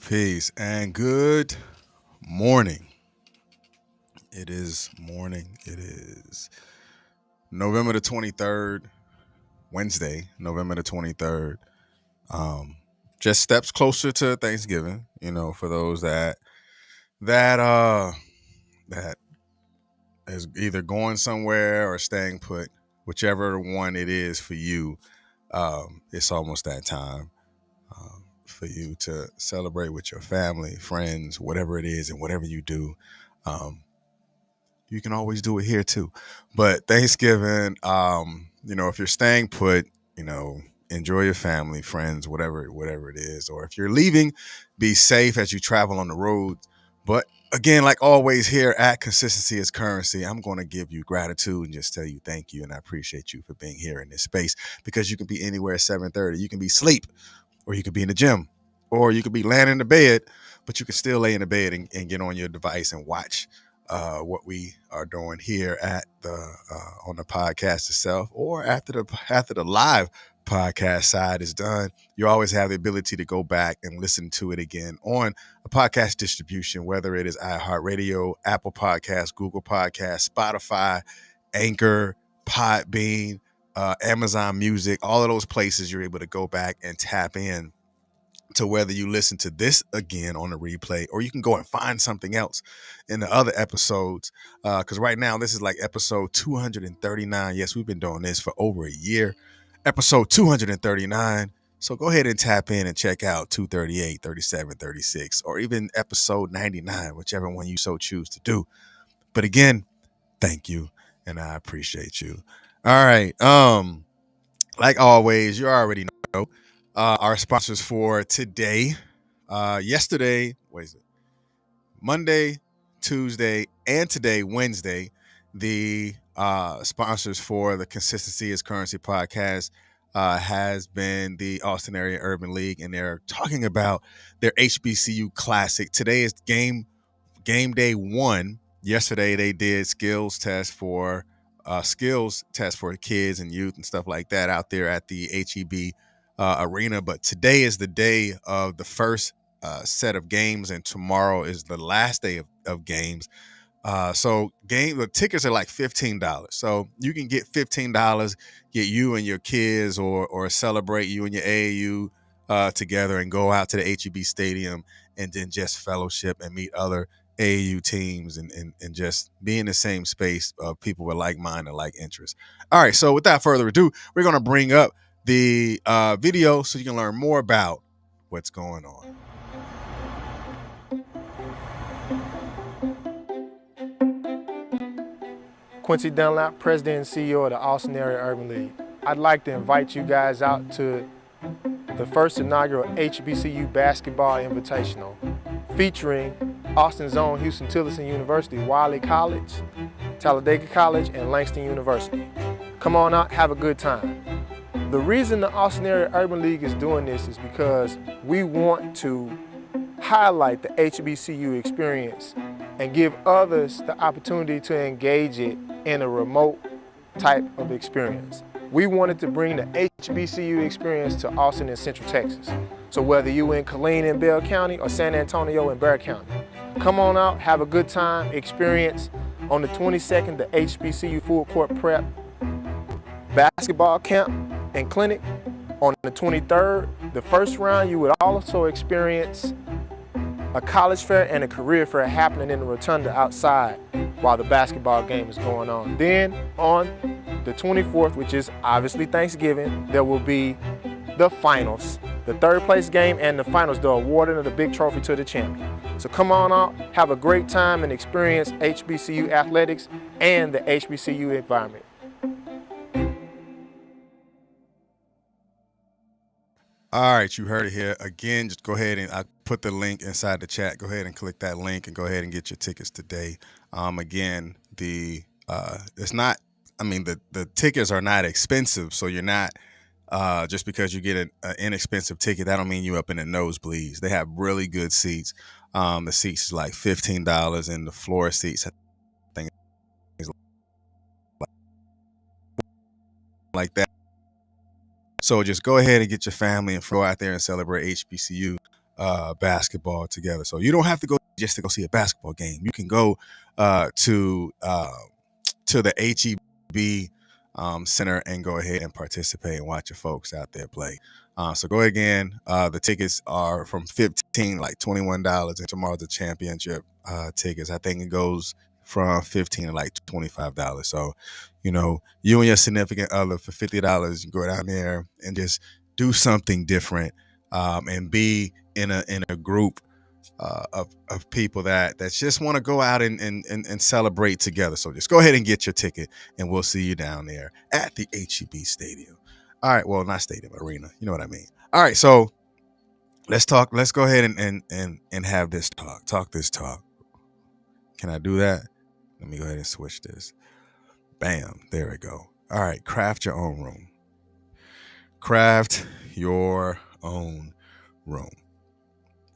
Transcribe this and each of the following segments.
Peace and good morning. It is morning. It is November the 23rd, Wednesday, November the 23rd. Um, just steps closer to Thanksgiving, for those that that is either going somewhere or staying put, whichever one it is for you. It's almost that time. For you to celebrate with your family, friends, whatever it is, and whatever you do. Um, you can always do it here too. But Thanksgiving, if you're staying put, enjoy your family, friends, whatever it is. Or if you're leaving, be safe as you travel on the road. But again, like always here at Consistency is Currency, I'm going to give you gratitude and just tell you thank you. And I appreciate you for being here in this space because you can be anywhere at 7:30. You can be asleep or you could be in the gym, or you could be laying in the bed, but you can still lay in the bed and get on your device and watch what we are doing here at the on the podcast itself, or after the live podcast side is done. You always have the ability to go back and listen to it again on a podcast distribution, whether it is iHeartRadio, Apple Podcasts, Google Podcasts, Spotify, Anchor, Podbean, Amazon Music, all of those places you're able to go back and tap in to whether you listen to this again on the replay or you can go and find something else in the other episodes. Because right now, this is like episode 239. Yes, we've been doing this for over a year. Episode 239. So go ahead and tap in and check out 238, 37, 36, or even episode 99, whichever one you so choose to do. But again, thank you, and I appreciate you. All right. Like always, you already know our sponsors for today. Yesterday, what is it? Monday, Tuesday, and today, Wednesday, the sponsors for the Consistency is Currency podcast has been the Austin Area Urban League, and they're talking about their HBCU Classic. Today is game day one. Yesterday they did skills test for kids and youth and stuff like that out there at the HEB arena. But today is the day of the first set of games, and tomorrow is the last day of games. The tickets are like $15. So you can get $15, get you and your kids or celebrate you and your AAU together and go out to the HEB Stadium and then just fellowship and meet other AAU teams and just be in the same space of people with like mind and like interests. All right, so without further ado, we're going to bring up the video so you can learn more about what's going on. Quincy Dunlap, President and CEO of the Austin Area Urban League. I'd like to invite you guys out to the first inaugural HBCU Basketball Invitational, featuring Austin's own Houston-Tillotson University, Wiley College, Talladega College, and Langston University. Come on out, have a good time. The reason the Austin Area Urban League is doing this is because we want to highlight the HBCU experience and give others the opportunity to engage it in a remote type of experience. We wanted to bring the HBCU experience to Austin and Central Texas. So whether you're in Killeen and Bell County or San Antonio and Bexar County, come on out, have a good time, experience. On the 22nd, the HBCU Full Court Prep Basketball Camp and Clinic. On the 23rd, the first round, you would also experience a college fair and a career fair happening in the rotunda outside while the basketball game is going on. Then on the 24th, which is obviously Thanksgiving, there will be the finals, the third place game and the finals, the awarding of the big trophy to the champion. So come on out, have a great time and experience HBCU athletics and the HBCU environment. All right, you heard it here. Again, just go ahead and I put the link inside the chat. Go ahead and click that link and go ahead and get your tickets today. Again, it's not, the tickets are not expensive. So you're not, just because you get an inexpensive ticket, that don't mean you up in the nosebleeds. They have really good seats. The seats is like $15 and the floor seats, I think, is like that. So just go ahead and get your family and go out there and celebrate HBCU. basketball together. So you don't have to go just to go see a basketball game. You can go to the HEB center and go ahead and participate and watch your folks out there play. So go again. The tickets are from $15, like $21, and tomorrow's the championship tickets. I think it goes from $15 to like $25. So, you and your significant other for $50, you go down there and just do something different, and be in a group of people that just want to go out and celebrate together. So just go ahead and get your ticket, and we'll see you down there at the HEB Stadium. All right, well, not stadium, arena. You know what I mean. All right, so let's talk. Let's go ahead and have this talk. Talk this talk. Can I do that? Let me go ahead and switch this. Bam, there we go. All right, craft your own room. Craft your own room.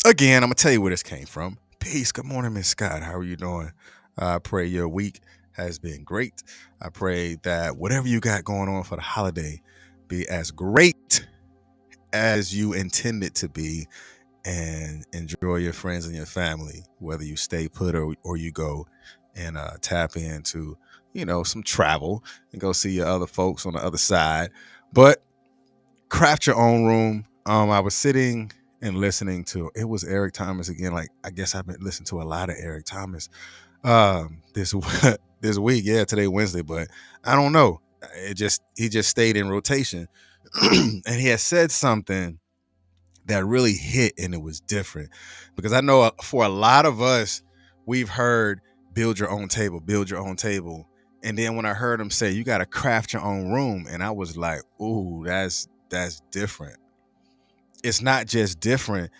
Again, I'm going to tell you where this came from. Peace. Good morning, Miss Scott. How are you doing? I pray your week has been great. I pray that whatever you got going on for the holiday be as great as you intend it to be, and enjoy your friends and your family, whether you stay put or you go and tap into, some travel and go see your other folks on the other side. But craft your own room. I was sitting and listening to, it was Eric Thomas again. Like, I guess I've been listening to a lot of Eric Thomas this week. Yeah, today Wednesday, but I don't know. He just stayed in rotation, and he had said something that really hit, and it was different, because I know for a lot of us, we've heard build your own table. And then when I heard him say, you got to craft your own room, and I was like, ooh, that's different. It's not just different.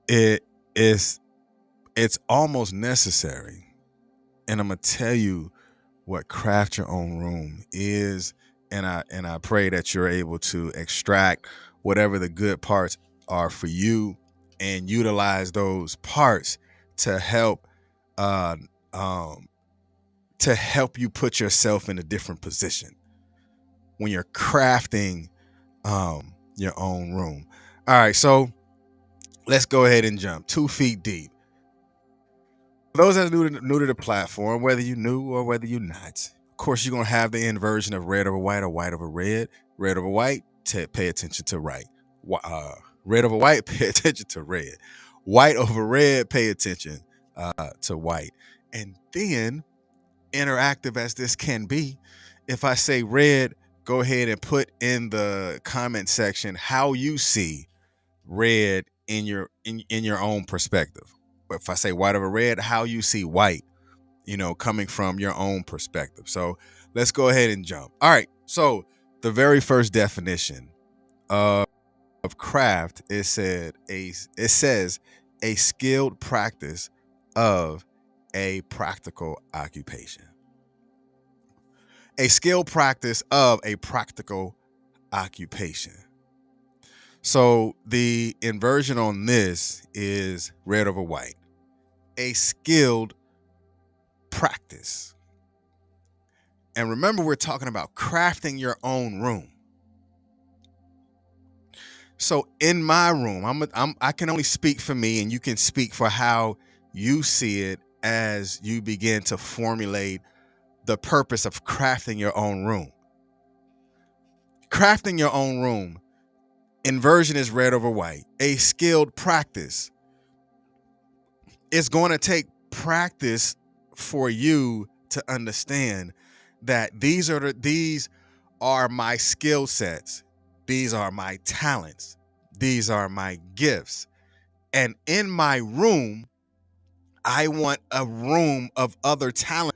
It's almost necessary. And I'm going to tell you what craft your own room is. And I pray that you're able to extract whatever the good parts are for you and utilize those parts to help you put yourself in a different position when you're crafting your own room. All right, so let's go ahead and jump 2 feet deep. For those that are new to the platform, whether you new or whether you're not, of course, you're going to have the inversion of red over white or white over red. Red over white, pay attention to right. Red over white, pay attention to red. White over red, pay attention to white. And then, interactive as this can be, if I say red, go ahead and put in the comment section how you see red in your own perspective. If I say white over red, how you see white, coming from your own perspective. So let's go ahead and jump. All right. So the very first definition of craft, it says a skilled practice of a practical occupation. A skilled practice of a practical occupation. So the inversion on this is red over white. A skilled practice. And remember, we're talking about crafting your own room. So in my room, I can only speak for me, and you can speak for how you see it as you begin to formulate the purpose of crafting your own room. Crafting your own room. Inversion is red over white. A skilled practice. It's going to take practice for you to understand that these are my skill sets. These are my talents. These are my gifts. And in my room, I want a room of other talented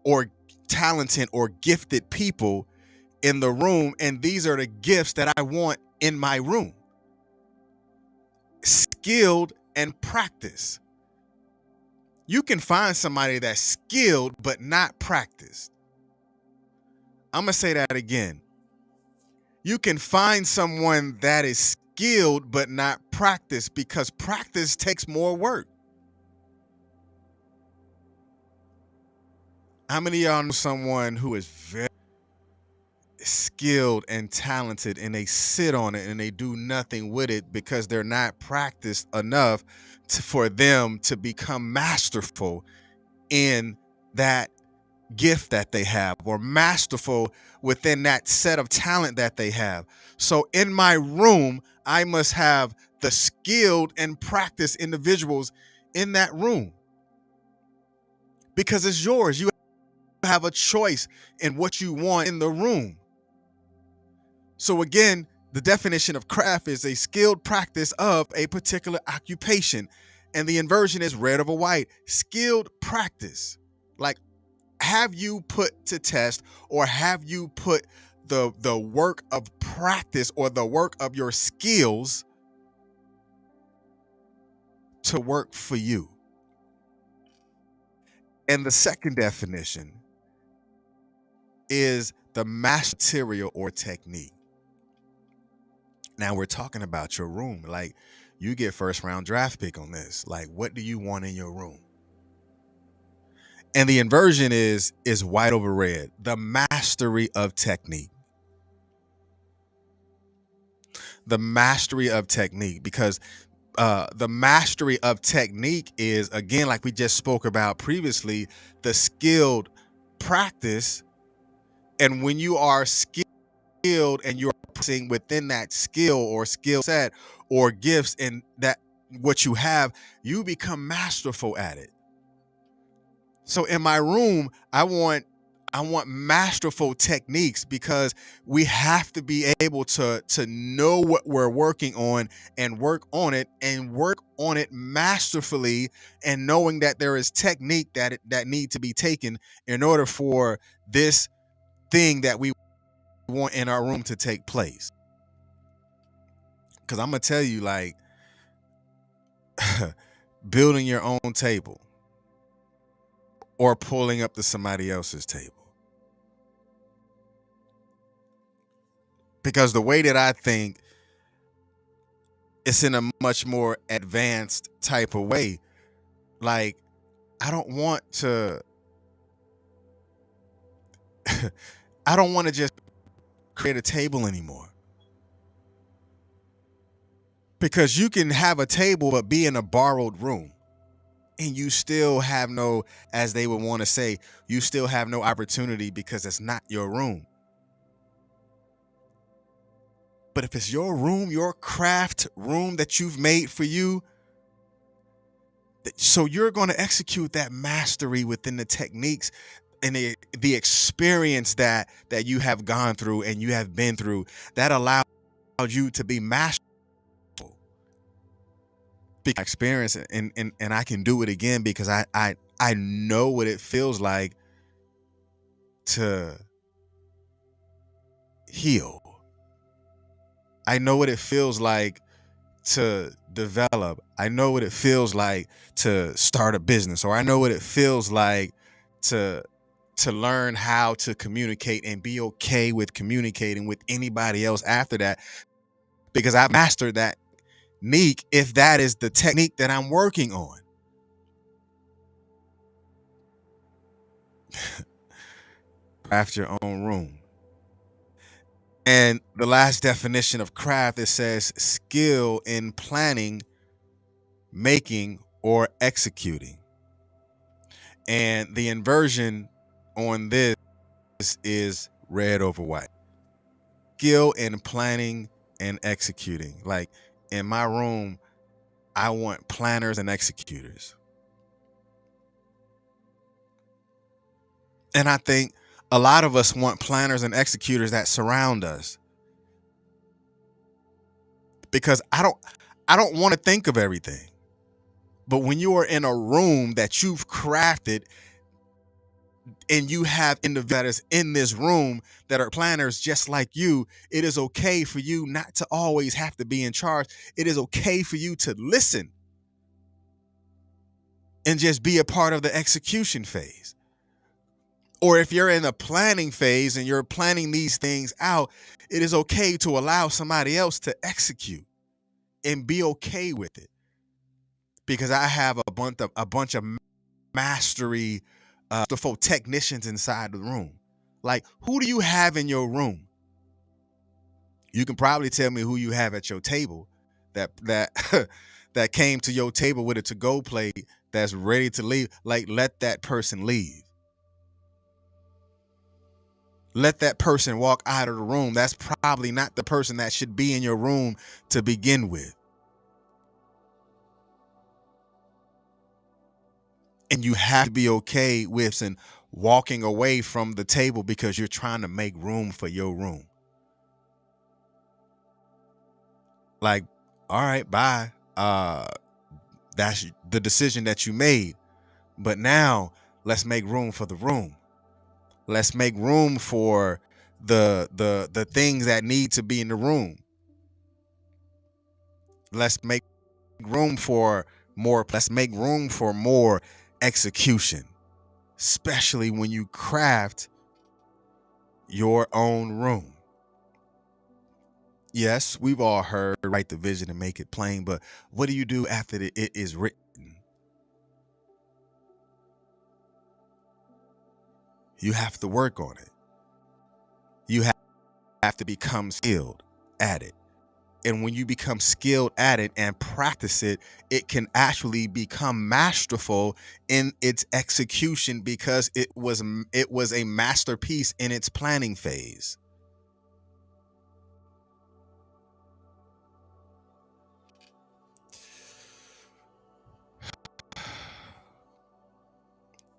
or gifted people in the room. And these are the gifts that I want in my room. Skilled and practice. You can find somebody that's skilled but not practiced. I'm going to say that again. You can find someone that is skilled but not practiced, because practice takes more work. How many of y'all know someone who is very skilled and talented and they sit on it and they do nothing with it because they're not practiced enough for them to become masterful in that gift that they have or masterful within that set of talent that they have. So in my room, I must have the skilled and practiced individuals in that room because it's yours. You have a choice in what you want in the room. So again, the definition of craft is a skilled practice of a particular occupation. And the inversion is red over white. Skilled practice. Like, have you put to test or have you put the work of practice or the work of your skills to work for you? And the second definition is the material or technique. Now we're talking about your room. Like, you get first round draft pick on this. Like, what do you want in your room? And the inversion is white over red. The mastery of technique. The mastery of technique, because the mastery of technique is, again, like we just spoke about previously, the skilled practice. And when you are skilled and you're practicing within that skill or skill set or gifts and that what you have, you become masterful at it. So in my room, I want masterful techniques because we have to be able to know what we're working on and work on it masterfully, and knowing that there is technique that need to be taken in order for this thing that we want in our room to take place. Because I'm gonna tell you, like, building your own table or pulling up to somebody else's table. Because the way that I think, it's in a much more advanced type of way. Like, I don't want to I don't want to just create a table anymore. Because you can have a table but be in a borrowed room. And you still have no, as they would want to say, you still have no opportunity because it's not your room. But if it's your room, your craft room that you've made for you, so you're going to execute that mastery within the techniques and the experience that you have gone through and you have been through, that allowed you to be masterful. Experience, and I can do it again because I know what it feels like to heal. I know what it feels like to develop. I know what it feels like to start a business, or I know what it feels like to learn how to communicate and be okay with communicating with anybody else after that, because I mastered that technique, if that is the technique that I'm working on. Craft your own room. And the last definition of craft, it says skill in planning, making, or executing. And the inversion on this is red over white. Skill in planning and executing. Like, in my room, I want planners and executors. And I think a lot of us want planners and executors that surround us. Because I don't want to think of everything. But when you are in a room that you've crafted and you have individuals in this room that are planners just like you, it is okay for you not to always have to be in charge. It is okay for you to listen and just be a part of the execution phase. Or if you're in the planning phase and you're planning these things out, it is okay to allow somebody else to execute and be okay with it. Because I have a bunch of mastery technicians inside the room. Like, who do you have in your room? You can probably tell me who you have at your table that that came to your table with a to-go plate that's ready to leave. Like, let that person leave. Let that person walk out of the room. That's probably not the person that should be in your room to begin with. And you have to be okay with and walking away from the table because you're trying to make room for your room. Like, all right, bye. That's the decision that you made. But now let's make room for the room. Let's make room for the things that need to be in the room. Let's make room for more. Let's make room for more execution, especially when you craft your own room. Yes, we've all heard write the vision and make it plain, but what do you do after it is written? You have to work on it. You have to become skilled at it. And when you become skilled at it and practice it, it can actually become masterful in its execution because it was a masterpiece in its planning phase.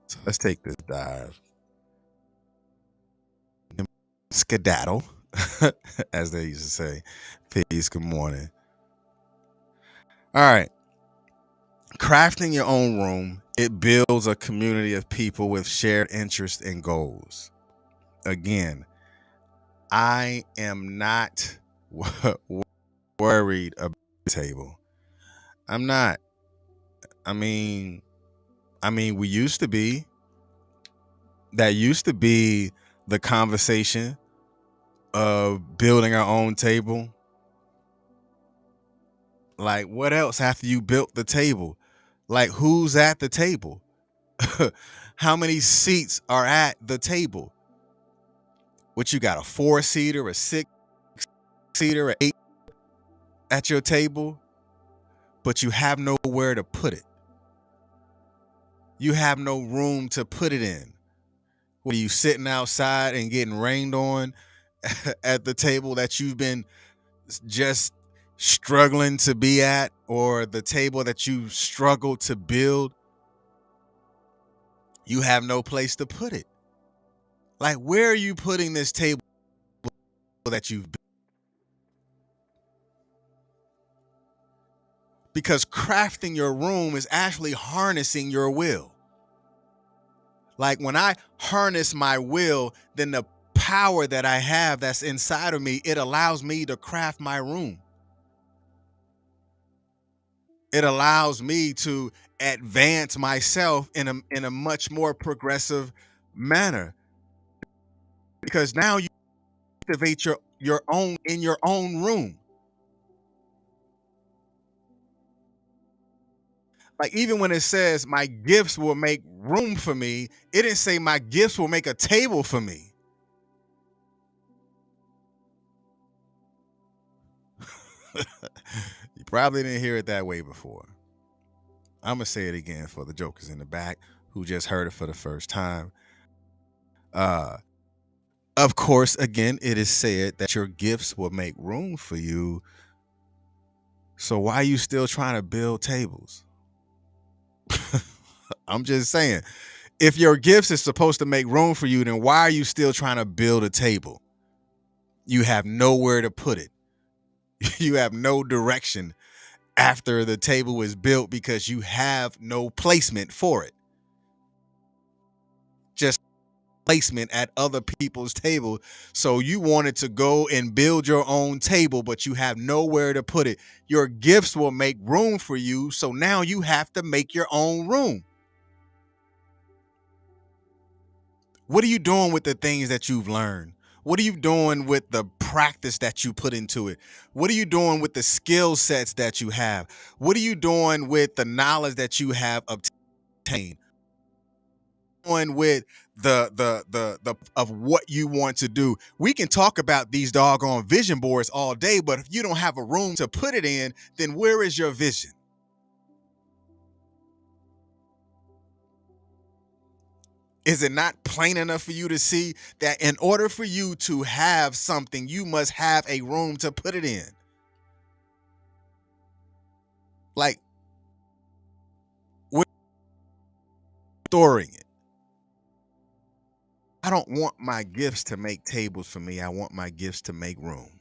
So let's take this dive. Skedaddle, as they used to say. Peace, good morning. All right. Crafting your own room, it builds a community of people with shared interests and goals. Again, I am not worried about the table. I'm not. I mean, we used to be. That used to be the conversation of building our own table. Like, what else after you built the table? Like, who's at the table? How many seats are at the table? What, you got a 4-seater, a 6-seater, an 8 at your table, but you have nowhere to put it. You have no room to put it in. Were you sitting outside and getting rained on at the table that you've been just struggling to be at, or the table that you struggled to build? You have no place to put it. Like, where are you putting this table that you've built? Because crafting your room is actually harnessing your will. Like, when I harness my will, then the power that I have that's inside of me, it allows me to craft my room. It allows me to advance myself in a much more progressive manner. Because now you activate your own in your own room. Like, even when it says my gifts will make room for me, it didn't say my gifts will make a table for me. You probably didn't hear it that way before. I'm going to say it again for the jokers in the back who just heard it for the first time. Of course, again, it is said that your gifts will make room for you. So why are you still trying to build tables? I'm just saying, if your gifts is supposed to make room for you, then why are you still trying to build a table? You have nowhere to put it. You have no direction after the table is built because you have no placement for it. Just placement at other people's table. So you wanted to go and build your own table, but you have nowhere to put it. Your gifts will make room for you. So now you have to make your own room. What are you doing with the things that you've learned? What are you doing with the practice that you put into it? What are you doing with the skill sets that you have? What are you doing with the knowledge that you have obtained? with the of what you want to do. We can talk about these doggone vision boards all day, but if you don't have a room to put it in, then where is your vision? Is it not plain enough for you to see that in order for you to have something, you must have a room to put it in? Like, we're storing it. I don't want my gifts to make tables for me. I want my gifts to make rooms.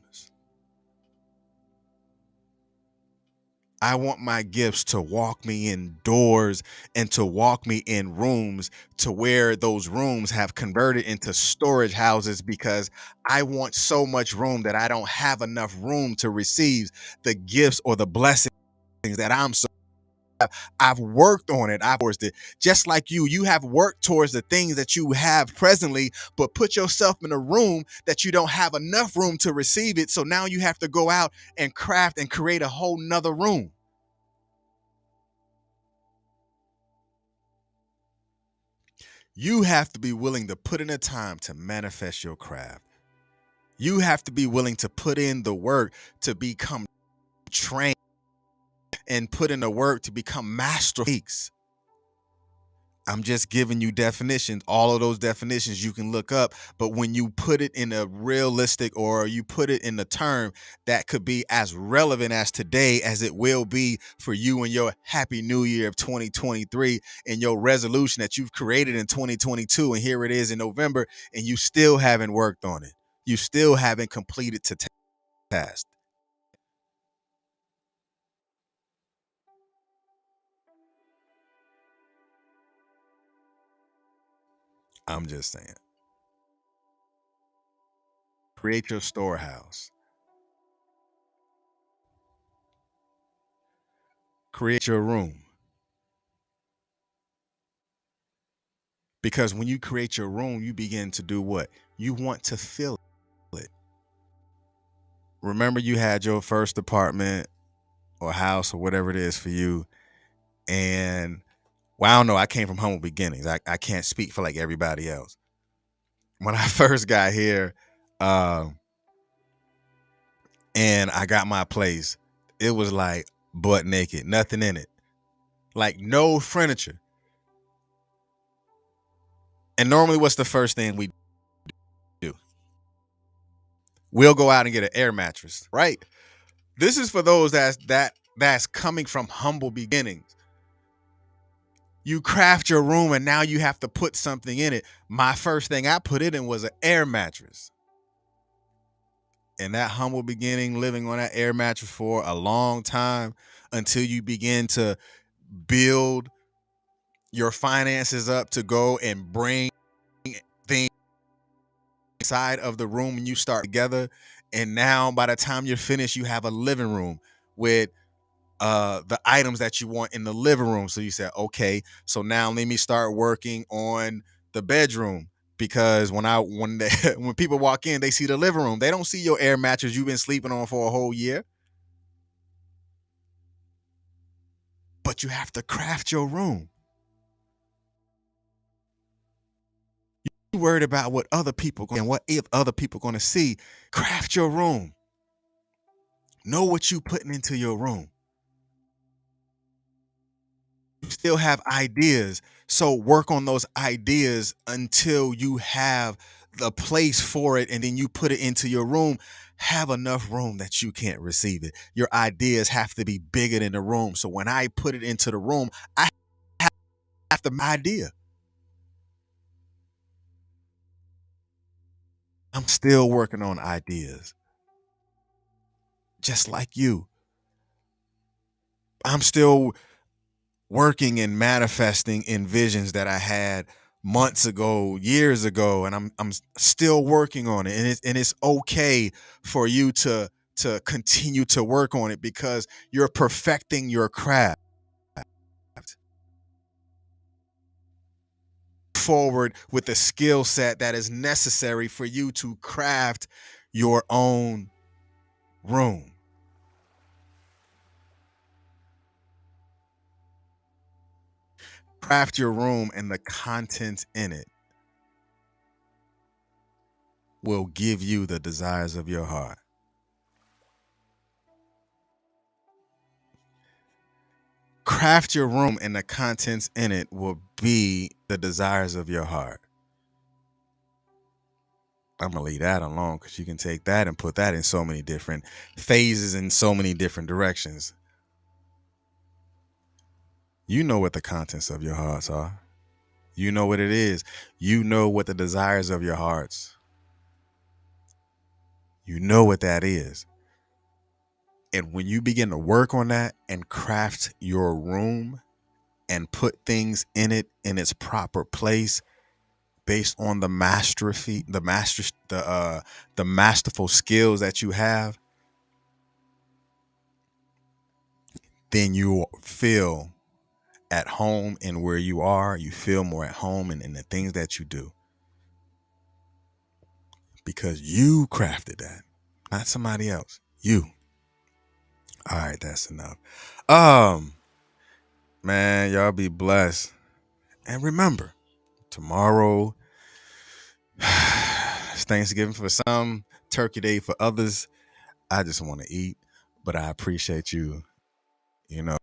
I want my gifts to walk me indoors and to walk me in rooms to where those rooms have converted into storage houses, because I want so much room that I don't have enough room to receive the gifts or the blessings that I'm so. I've worked on it. I've forced it. Just like you have worked towards the things that you have presently, but put yourself in a room that you don't have enough room to receive it. So now you have to go out and craft and create a whole nother room. You have to be willing to put in the time to manifest your craft. You have to be willing to put in the work to become trained and put in the work to become master geeks. I'm just giving you definitions. All of those definitions you can look up, but when you put it in a realistic, or you put it in the term that could be as relevant as today as it will be for you and your happy new year of 2023 and your resolution that you've created in 2022, and here it is in November and you still haven't worked on it. You still haven't completed the task. I'm just saying. Create your storehouse. Create your room. Because when you create your room, you begin to do what? You want to fill it. Remember, you had your first apartment or house or whatever it is for you. And, well, I don't know. I came from humble beginnings. I can't speak for like everybody else. When I first got here, um, and I got my place, it was like butt naked, nothing in it, like no furniture. And normally, what's the first thing we do? We'll go out and get an air mattress, right? This is for those that's coming from humble beginnings. You craft your room and now you have to put something in it. My first thing I put it in was an air mattress. And that humble beginning, living on that air mattress for a long time until you begin to build your finances up to go and bring things inside of the room, and you start together. And now by the time you're finished, you have a living room with the items that you want in the living room. So you said, okay, so now let me start working on the bedroom, because when people walk in, they see the living room. They don't see your air mattress you've been sleeping on for a whole year. But you have to craft your room. You worried about what other people and what if other people going to see. Craft your room. Know what you putting into your room. You still have ideas, so work on those ideas until you have the place for it, and then you put it into your room. Have enough room that you can't receive it. Your ideas have to be bigger than the room. So when I put it into the room, I have the idea. I'm still working on ideas. Just like you. I'm still working and manifesting in visions that I had months ago, years ago, and I'm still working on it. And it's okay for you to continue to work on it, because you're perfecting your craft. Forward with the skill set that is necessary for you to craft your own room. Craft your room, and the content in it will give you the desires of your heart. Craft your room, and the contents in it will be the desires of your heart. I'm gonna leave that alone because you can take that and put that in so many different phases, in so many different directions. You know what the contents of your hearts are. You know what it is. You know what the desires of your hearts. You know what that is. And when you begin to work on that and craft your room and put things in it in its proper place based on the masterful skills that you have, then you feel at home in where you are. You feel more at home in the things that you do because you crafted that, not somebody else. You. All right, that's enough. Man, y'all be blessed. And remember, tomorrow it's Thanksgiving for some, Turkey Day for others. I just want to eat, but I appreciate you, you know,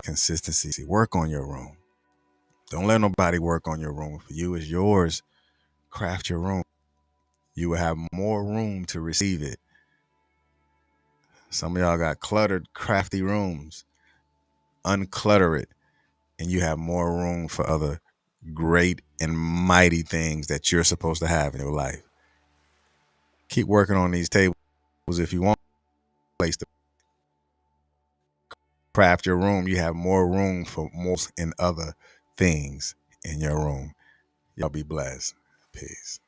consistency. Work on your room. Don't let nobody work on your room for you. It's yours. Craft your room. You will have more room to receive it. Some of y'all got cluttered, crafty rooms. Unclutter it, and you have more room for other great and mighty things that you're supposed to have in your life. Keep working on these tables if you want a place to craft your room. You have more room for most and other things in your room. Y'all be blessed. Peace.